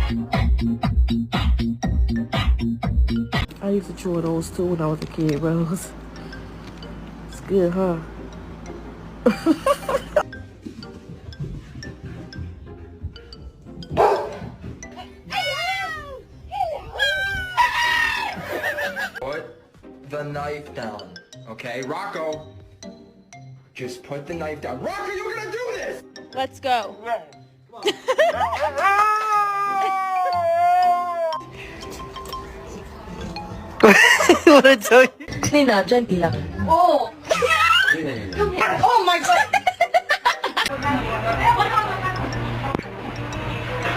I used to chew those too when I was a kid, Rose. It's good, huh? Put the knife down, okay? Rocco, just put the knife down. Rocco, you're gonna do this! Let's go. What I tell you? Oh. Oh my God.